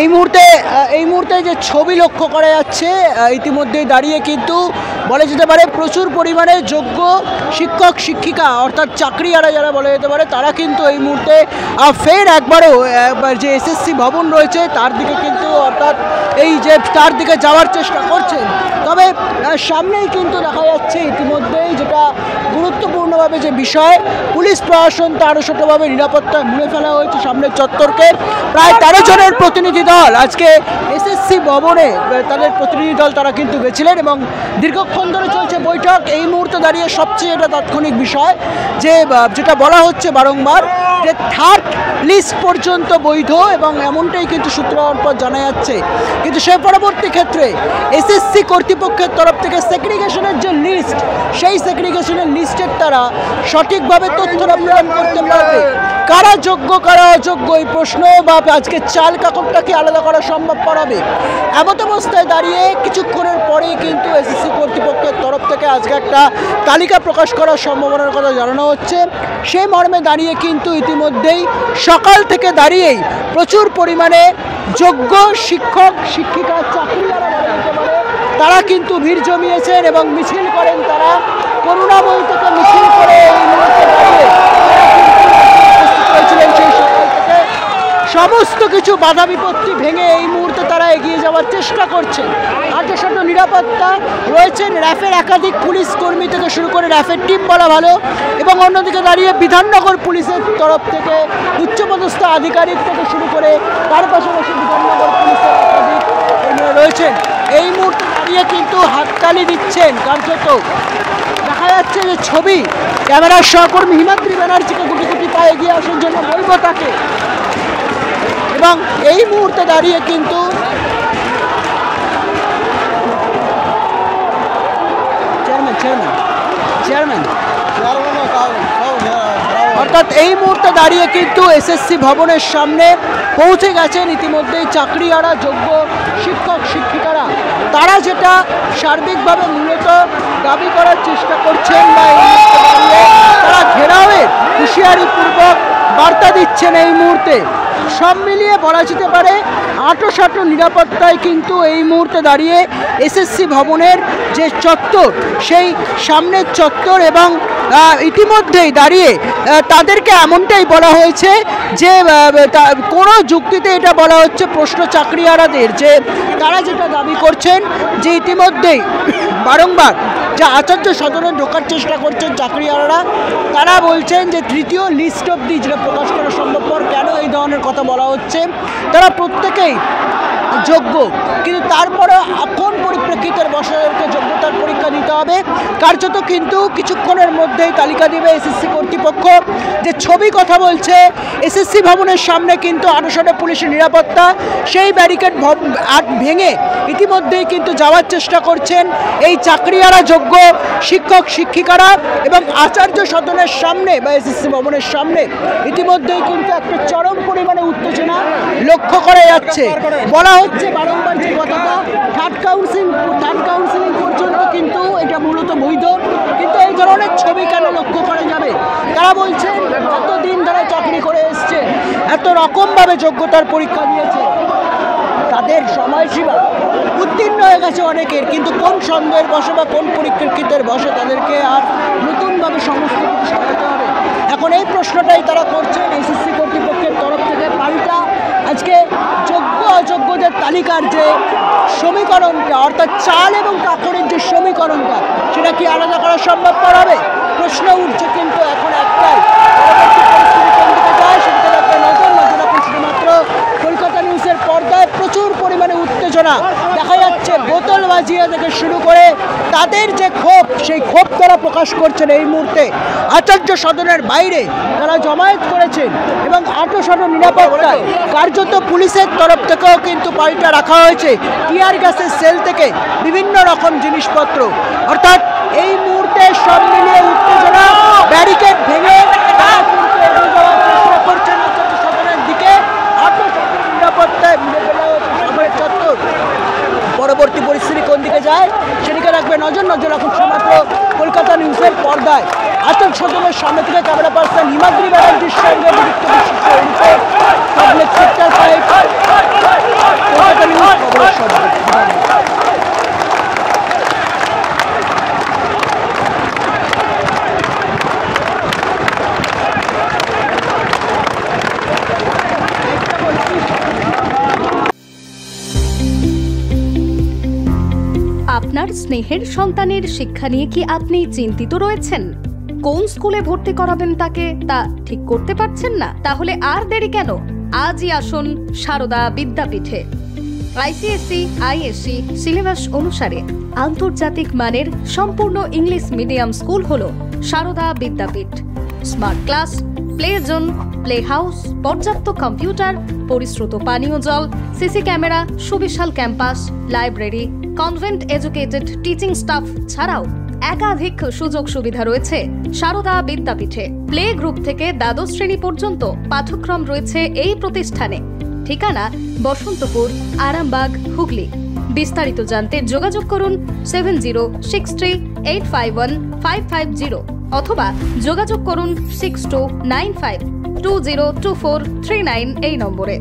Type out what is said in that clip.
এই মুহূর্তে যে ছবি লক্ষ্য করা যাচ্ছে ইতিমধ্যেই দাঁড়িয়ে কিন্তু বলা যেতে পারে প্রচুর পরিমাণে যোগ্য শিক্ষক শিক্ষিকা অর্থাৎ চাকরিয়ারা যারা বলা যেতে পারে তারা কিন্তু এই মুহূর্তে ফের একবারও যে এসএসসি ভবন রয়েছে তার দিকে কিন্তু অর্থাৎ এই যে তার দিকে যাওয়ার চেষ্টা করছেন। তবে সামনেই কিন্তু দেখা যাচ্ছে ইতিমধ্যেই যেটা গুরুত্বপূর্ণভাবে যে বিষয় পুলিশ প্রশাসন তারও ছোটোভাবে নিরাপত্তায় মুড়ে ফেলা হয়েছে সামনের চত্বরকে। প্রায় 13 জনের প্রতিনিধি দল আজকে এসএসসি ভবনে তাদের প্রতিনিধি দল তারা কিন্তু গেছিলেন এবং দীর্ঘক্ষণ ধরে চলছে বৈঠক। এই মুহূর্তে দাঁড়িয়ে সবচেয়ে এটা তাৎক্ষণিক বিষয় যে যেটা বলা হচ্ছে বারংবার যে থার্ড লিস্ট পর্যন্ত বৈধ এবং এমনটাই কিন্তু সূত্রের পর জানা যাচ্ছে। কিন্তু সে পরবর্তী ক্ষেত্রে এসএসসি কর্তৃপক্ষের তরফ থেকে সেগ্রিগেশনের যে লিস্ট সেই সেগ্রিগেশনের লিস্টের তারা সঠিকভাবে তথ্যটা প্রদান করতে পারবে। কারা যোগ্য কারা অযোগ্য এই প্রশ্ন বা আজকে চাল কাকড়টাকে আলাদা করা সম্ভবপর হবে। এমত অবস্থায় দাঁড়িয়ে কিছুক্ষণের পরেই কিন্তু এসএসসি কর্তৃপক্ষের তরফ থেকে আজকে একটা তালিকা প্রকাশ করার সম্ভাবনার কথা জানানো হচ্ছে। সেই মর্মে দাঁড়িয়ে কিন্তু ইতিমধ্যেই সকাল থেকে দাঁড়িয়েই প্রচুর পরিমাণে যোগ্য শিক্ষক শিক্ষিকা চাকরিয়ারা তারা কিন্তু ভিড় জমিয়েছেন এবং মিছিল করেন। তারা করুণাময়ী থেকে মিছিল করে এই মুহূর্তে দাঁড়িয়ে সেই সকাল থেকে সমস্ত কিছু বাধা বিপত্তি ভেঙে এই মুহূর্তে তারা এগিয়ে যাওয়ার চেষ্টা করছেন। আন্তঃসীমান্ত নিরাপত্তা রয়েছেন র্যাফের একাধিক পুলিশ কর্মী থেকে শুরু করে র্যাফের টিম বলা ভালো এবং অন্যদিকে দাঁড়িয়ে বিধাননগর পুলিশের তরফ থেকে উচ্চপদস্থ আধিকারিক থেকে শুরু করে তার পাশাপাশি বিধাননগর পুলিশের একাধিক কর্মীরা রয়েছেন। এই মুহূর্তে দাঁড়িয়ে কিন্তু হাততালি দিচ্ছেন। কার্যত দেখা যাচ্ছে যে ছবি ক্যামেরার সহকর্মী হিমাদ্রি ব্যানার্জিকে গুটি গুটি পায়ে এগিয়ে আসার জন্য বলবো তাকে। এবং এই মুহূর্তে দাঁড়িয়ে কিন্তু চেয়ারম্যান অর্থাৎ এই মুহূর্তে দাঁড়িয়ে কিন্তু এসএসসি ভবনের সামনে পৌঁছে গেছেন ইতিমধ্যেই চাকরিয়ারা যোগ্য শিক্ষক শিক্ষিকারা। তারা যেটা সার্বিকভাবে মূলত দাবি করার চেষ্টা করছেন বা তারা ঘেরাওয়ের হুঁশিয়ারিপূর্বক বার্তা দিচ্ছেন। এই মুহূর্তে সব মিলিয়ে বলা যেতে পারে আঁটো নিরাপত্তায় কিন্তু এই মুহূর্তে দাঁড়িয়ে এসএসসি ভবনের যে চত্বর সেই সামনের চত্বর এবং ইতিমধ্যেই দাঁড়িয়ে তাদেরকে এমনটাই বলা হয়েছে যে কোনো যুক্তিতে এটা বলা হচ্ছে প্রশ্ন চাকরিয়ারাদের যে তারা যেটা দাবি করছেন যে ইতিমধ্যেই বারংবার যা আচার্য সদনে ঢোকার চেষ্টা করছেন চাকরিয়ারা তারা বলছেন যে তৃতীয় লিস্ট অবধি যেটা প্রকাশ করা সম্ভবপর। কেন এই ধরনের কথা বলা হচ্ছে? তারা প্রত্যেকেই যোগ্য কিন্তু তারপরে কোন পরিপ্রেক্ষিতের বসাদেরকে যোগ্যতার পরীক্ষা দিতে হবে। কার্যত কিন্তু কিছুক্ষণের মধ্যেই তালিকা দিবে এসএসসি কর্তৃপক্ষ। যে ছবি কথা বলছে এসএসসি ভবনের সামনে কিন্তু আনুষ্ঠানিক পুলিশের নিরাপত্তা সেই ব্যারিকেড ভেঙে ইতিমধ্যেই কিন্তু যাওয়ার চেষ্টা করছেন এই চাকরিয়ারা যোগ্য শিক্ষক শিক্ষিকারা এবং আচার্য সদনের সামনে বা এসএসসি ভবনের সামনে ইতিমধ্যেই কিন্তু একটা চরম পরিমাণে উত্তেজনা লক্ষ্য করা যাচ্ছে। বলা হচ্ছে বারংবার যে কথাটা থার্ড কাউন্সিলিং পর্যন্ত কিন্তু এটা মূলত বৈধ। কিন্তু এই ধরনের ছবি কেন লক্ষ্য করা যাবে? তারা বলছেন এতদিন ধরে চাকরি করে এসছে, এত রকমভাবে যোগ্যতার পরীক্ষা দিয়েছে, তাদের সময়সীমা উত্তীর্ণ হয়ে গেছে অনেকের, কিন্তু কোন সন্দেহের বসে বা কোন পরীক্ষার্থীদের বসে তাদেরকে আর নতুনভাবে সমস্ত কিছু সাজাতে হবে। এখন এই প্রশ্নটাই তারা করছেন এসএসসি কর্তৃপক্ষের তরফ থেকে। পাল্টা আজকে যোগ্য অযোগ্যদের তালিকার যে সমীকরণটা অর্থাৎ চাল এবং কাপড়ের যে সমীকরণটা সেটা কি আলাদা করা সম্ভবপর হবে? প্রশ্ন উঠছে কিন্তু এখন একটাই, শুধুমাত্র কলকাতা নিউজের পর্দায় প্রচুর পরিমাণে উত্তেজনা দেখা যাচ্ছে। বোতল বাজিয়ে থেকে শুরু করে তাদের যে ক্ষোভ সেই ক্ষোভ তারা প্রকাশ করছেন। এই মুহূর্তে আচার্য সদনের বাইরে তারা জমায়েত করেছেন এবং আঁটো নিরাপত্তায় কার্যত পুলিশের তরফ থেকেও কিন্তু পাল্টা রাখা হয়েছে টিয়ার গ্যাসের সেল থেকে বিভিন্ন রকম জিনিসপত্র। অর্থাৎ এই মুহূর্তে সব মিলিয়ে উত্তেজনা, ব্যারিকেড ভেঙে তারা কিন্তু এগিয়ে যাওয়ার চেষ্টা করছেন আচার্য সদনের দিকে। নিরাপত্তায় চত্বর পরবর্তী পরিস্থিতি কোন দিকে যায় সেদিকে রাখবে নজর রাখুন শুধুমাত্র কলকাতা নিউজের পর্দায়। আচার্য সদনের সামনে থেকে ক্যামেরা পার্সন হিমাদ্রি ব্যানার্জির সঙ্গে আপনার স্নেহের সন্তানের শিক্ষা নিয়ে কি আপনি চিন্তিত রয়েছেন? কোন স্কুলে ভর্তি করাবেন তাকে তা ঠিক করতে পারছেন না? তাহলে আর দেরি কেন? আজই আসুন সারদা বিদ্যাপীঠে। আইসিএসসি আইএসসি সিলেবাস অনুসারে আন্তর্জাতিক মানের সম্পূর্ণ ইংলিশ মিডিয়াম স্কুল হলো Sarada Vidyapith. Smart class, play zone, play house, পর্যাপ্ত কম্পিউটার, পরিশ্রুত পানীয় জল, সিসি ক্যামেরা, সুবিশাল campus, library, convent educated teaching staff ছাড়াও একাধিক সুযোগ সুবিধা রয়েছে সারদা বিদ্যাপীঠে। প্লে গ্রুপ থেকে দ্বাদশ শ্রেণী পর্যন্ত পাঠ্যক্রম রয়েছে এই প্রতিষ্ঠানে। ঠিকানা বসন্তপুর, আরামবাগ, হুগলি। বিস্তারিত জানতে যোগাযোগ করুন 7063851550 অথবা যোগাযোগ করুন 6295202439 এই নম্বরে।